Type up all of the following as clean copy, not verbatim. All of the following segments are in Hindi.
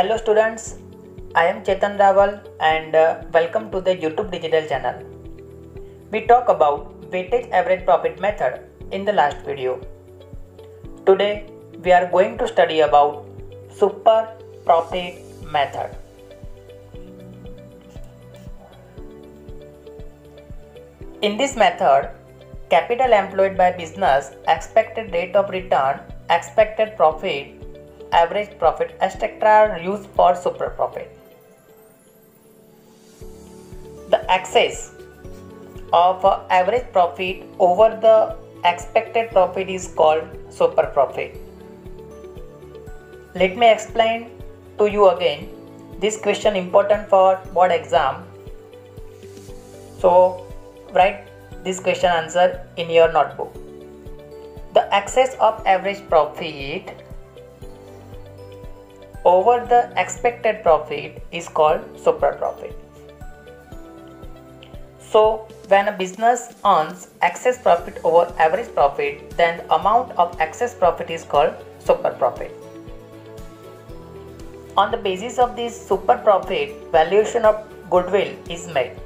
Hello students, I am Chetan Rawal and welcome to the YouTube digital channel. We talk about weightage average profit method in the last video. Today we are going to study about super profit method. In this method, capital employed by business, expected rate of return, expected profit, average profit, etc. are used for super profit. The excess of average profit over the expected profit is called super profit. Let me explain to you again. This question important for board exam. So write this question answer in your notebook. The excess of average profit over the expected profit is called super profit. So when a business earns excess profit over average profit, then the amount of excess profit is called super profit. On the basis of this super profit, valuation of goodwill is made.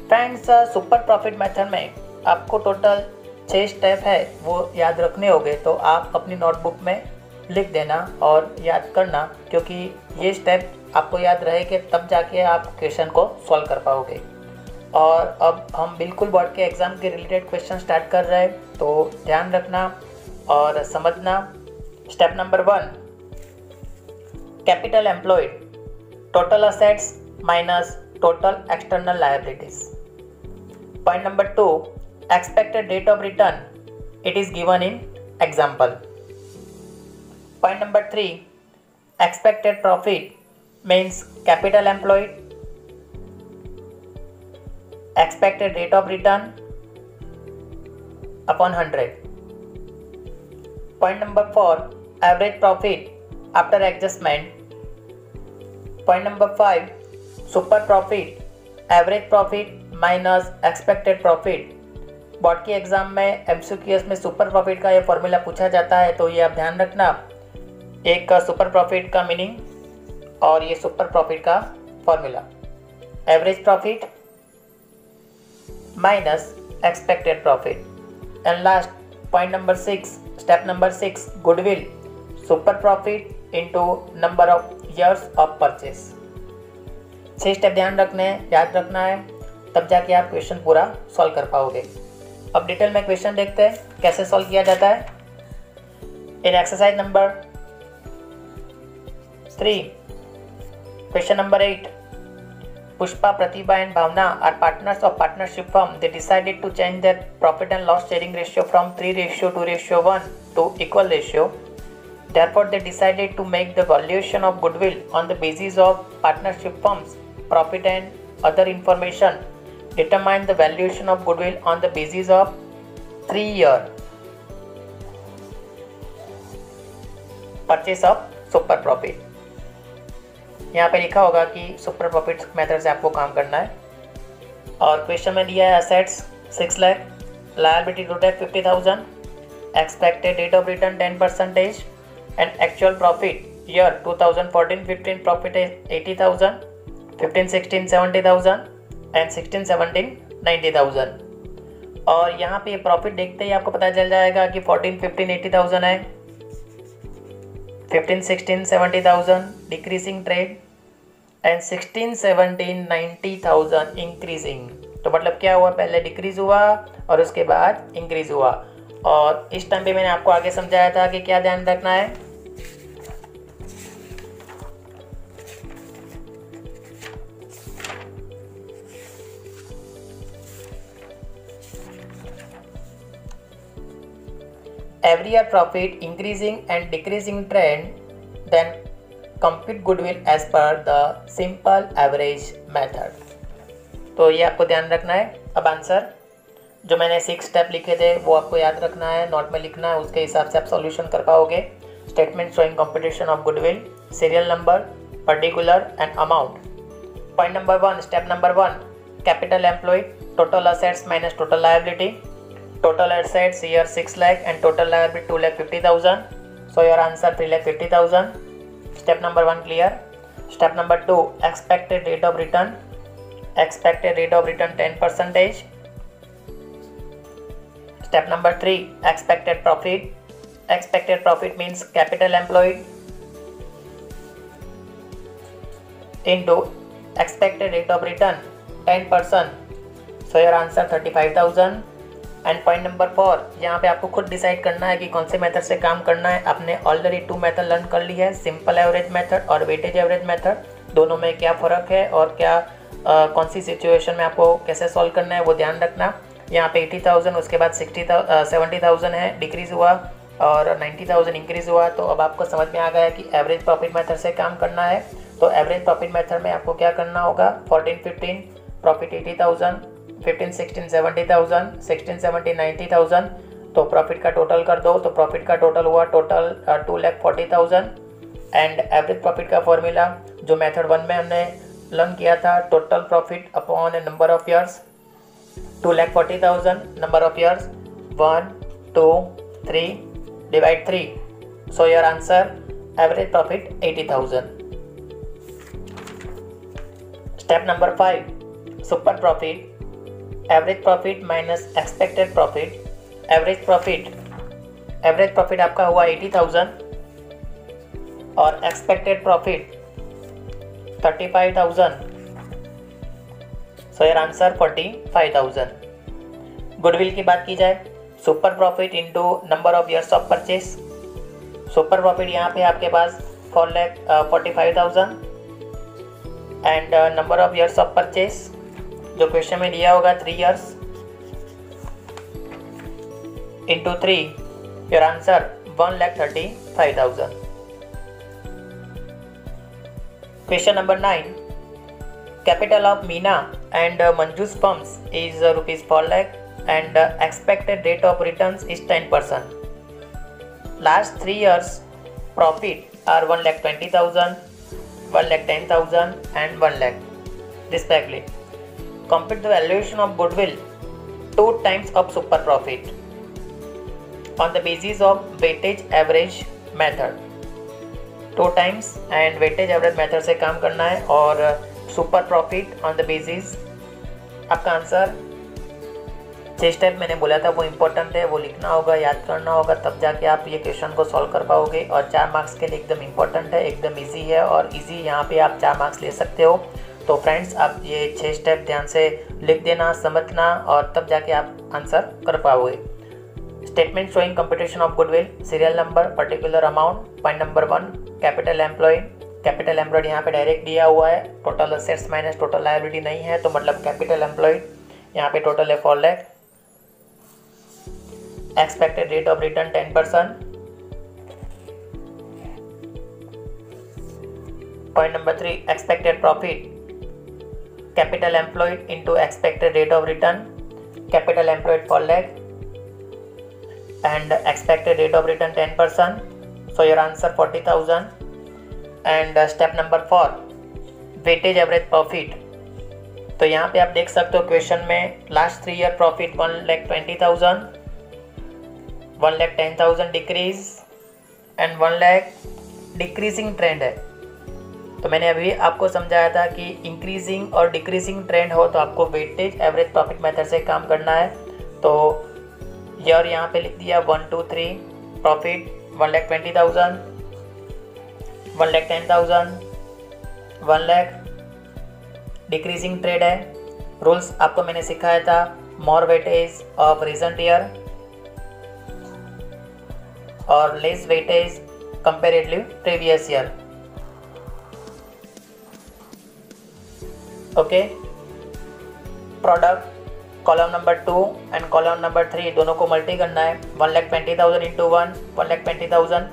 Friends, super profit method में आपको टोटल 6 स्टेप है वो याद रखने होंगे, तो आप अपनी नोटबुक में लिख देना और याद करना, क्योंकि ये स्टेप आपको याद रहेंगे तब जाके आप क्वेश्चन को सॉल्व कर पाओगे। और अब हम बिल्कुल बोर्ड के एग्ज़ाम के रिलेटेड क्वेश्चन स्टार्ट कर रहे हैं, तो ध्यान रखना और समझना। Step number 1, capital employed, total assets minus total external liabilities. Point number 2, expected rate of return. It is given in example. Point number 3, expected profit means capital employed, expected rate of return upon 100. Point number 4, average profit after adjustment. Point number 5, super profit, average profit minus expected profit. Board के एग्जाम में एमसीक्यूएस में सुपर प्रॉफिट का ये फॉर्मूला पूछा जाता है, तो ये आप ध्यान रखना। एक सुपर प्रॉफिट का मीनिंग और ये सुपर प्रॉफिट का formula, average profit minus expected profit. And last point number 6, step number 6, goodwill, super profit into number of years of purchase. 6 step ध्यान रखने, याद रखना है, तब जाके आप क्वेश्चन पूरा सॉल्व कर पाओगे। अब डिटेल में क्वेश्चन देखते हैं कैसे सॉल्व किया जाता है। In exercise number 3, question number 8, Pushpa, Pratibha and Bhavna are partners of partnership firm. They decided to change their profit and loss sharing ratio from 3:2:1 to equal ratio. Therefore, they decided to make the valuation of goodwill on the basis of partnership firms profit and other information. Determine the valuation of goodwill on the basis of 3-year purchase of super profit. यहाँ पे लिखा होगा कि सुपर प्रॉफिट मेथड से आपको काम करना है। और क्वेश्चन में दिया है assets 6 lakh, liability to tax 50,000, expected rate of return 10% and actual profit year 2014-15 profit है 80,000, 15-16 70,000 एंड 16-17 90,000। और यहाँ पे प्रॉफिट देखते ही आपको पता चल जाएगा कि 14-15 80,000 है, 15-16 70,000 डिक्रीजिंग ट्रेड एंड 16-17 90,000 इंक्रीजिंग। तो मतलब क्या हुआ, पहले डिक्रीज हुआ और उसके बाद इंक्रीज हुआ। और इस टाइम पे मैंने आपको आगे समझाया था कि क्या ध्यान रखना है। Every year profit increasing and decreasing trend, then compute goodwill as per the simple average method. तो ये आपको ध्यान रखना है। अब आंसर जो मैंने 6 स्टेप लिखे थे वो आपको याद रखना है, नोट में लिखना है, उसके हिसाब से आप सॉल्यूशन कर पाओगे। Statement showing computation of goodwill, serial number, particular and amount. Point number 1, step number 1, capital employed, total assets minus total liability. Total assets here 6 lakh and total liability 2,50,000. So your answer 3,50,000. Step number 1 clear. Step number 2, expected rate of return. Expected rate of return 10%. Step number 3, expected profit. Expected profit means capital employed into expected rate of return 10%. So your answer 35,000. And point number 4, यहाँ पे आपको खुद डिसाइड करना है कि कौन से मेथड से काम करना है। आपने ऑलरेडी 2 मेथड लर्न कर ली है, सिंपल एवरेज मेथड और वेटेज एवरेज मेथड। दोनों में क्या फ़र्क है और क्या कौन सी सिचुएशन में आपको कैसे सॉल्व करना है वो ध्यान रखना। यहाँ पे 80,000 उसके बाद 70,000 है, डिक्रीज़ हुआ और 90,000 इंक्रीज़ हुआ। तो अब आपको समझ में आ गया कि एवरेज प्रॉफिट मेथड से काम करना है। तो एवरेज प्रॉफिट मेथड में आपको क्या करना होगा, 14-15 प्रॉफिट 80,000, 15-16 70,000, 16-17 90,000। तो प्रॉफिट का टोटल कर दो, तो प्रॉफिट का टोटल हुआ टोटल 2,40,000। एंड एवरेज प्रॉफिट का फॉर्मूला जो मेथड 1 में हमने लर्न किया था, total profit upon number of years, 2,40,000 number of years 1 2 3 divide 3। So your answer average profit 80,000। Step number 5, super profit. Average profit minus expected profit. Average profit आपका हुआ 80,000 और expected profit 35,000। So your answer 45,000। Goodwill की बात की जाए, super profit into number of years of purchase. Super profit यहाँ पे आपके पास 4,45,000 and number of years of purchase जो क्वेश्चन में दिया होगा 3 years into 3, your answer 1,35,000। Question number 9, capital of Meena and Manju's firms is ₹4 lakh and expected rate of returns is 10%. Last 3 years profit are 1,20,000, 1,10,000 and 1 lakh respectively. Compute the valuation of goodwill 2 times of super profit on the basis of weightage average method. 2 times and weightage average method से काम करना है और super profit on the basis। आपका आंसर 6 स्टेप मैंने बोला था वो इम्पोर्टेंट है, वो लिखना होगा, याद करना होगा, तब जाके आप ये क्वेश्चन को सॉल्व कर पाओगे। और 4 मार्क्स के लिए एकदम इम्पोर्टेंट है, एकदम इजी है और इजी यहाँ पे आप 4 मार्क्स ले सकते हो। तो फ्रेंड्स आप ये 6 स्टेप ध्यान से लिख देना, समझना और तब जाके आप आंसर कर पाओगे। Statement showing computation of goodwill, serial number, particular amount. Point number 1, capital employed. Capital employed यहाँ पे डायरेक्ट दिया हुआ है, total assets minus total liability नहीं है, तो मतलब कैपिटल एम्प्लॉयड यहाँ पे टोटल है 4 lakh। Expected rate of return 10%। Point number 3, expected profit, capital employed into expected rate of return. Capital employed 4 lakh and expected rate of return 10%. So your answer 40,000. And step number 4, weightage average profit. तो यहाँ पे आप देख सकते हो क्वेश्चन में last 3 year profit 1,20,000, 1,10,000 decrease and 1 lakh decreasing trend है। तो मैंने अभी आपको समझाया था कि इंक्रीजिंग और डिक्रीजिंग ट्रेंड हो तो आपको वेटेज एवरेज प्रॉफिट मेथड से काम करना है। तो यार यहाँ पे लिख दिया 1 2 3 प्रॉफिट 1,20,000, 1,10,000, 1 lakh डिक्रीजिंग ट्रेंड है। रूल्स आपको मैंने सिखाया था, more weightage of recent year और less weightage comparatively previous year. Okay, product column number 2 and column number 3 दोनों को मल्टी करना है। 1,20,000 into 1, 1,20,000,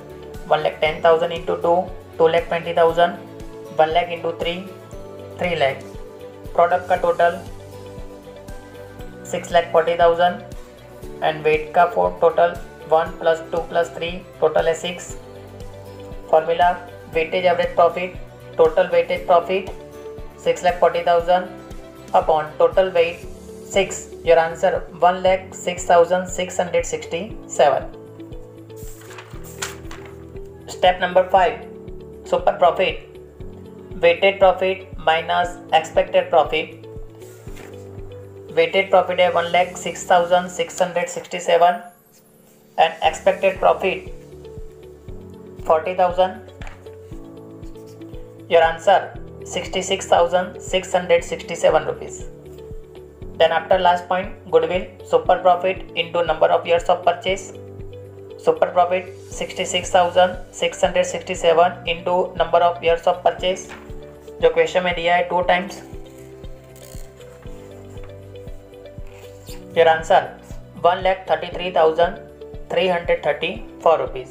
1,10,000 into 2, 2,20,000, 1 lakh into 3, 3 lakh। Product का टोटल 6,40,000 एंड वेट का टोटल 1 + 2 + 3 टोटल है 6। Formula weightage average profit, total weightage profit 6,40,000 upon total weight 6। Your answer 1,06,667। Step number 5, super profit, weighted profit minus expected profit. Weighted profit है 1,06,667 and expected profit 40,000। Your answer 66,667 rupees. Then after last point, goodwill, super profit into number of years of purchase. Super profit 66,667 into number of years of purchase, जो क्वेश्चन में दिया है 2 times. Your answer 1,33,334 rupees.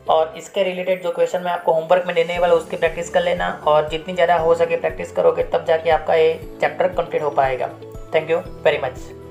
और इसके रिलेटेड जो क्वेश्चन मैं आपको होमवर्क में देने वाला उसकी प्रैक्टिस कर लेना, और जितनी ज़्यादा हो सके प्रैक्टिस करोगे तब जाके आपका ये चैप्टर कंप्लीट हो पाएगा। Thank you very much.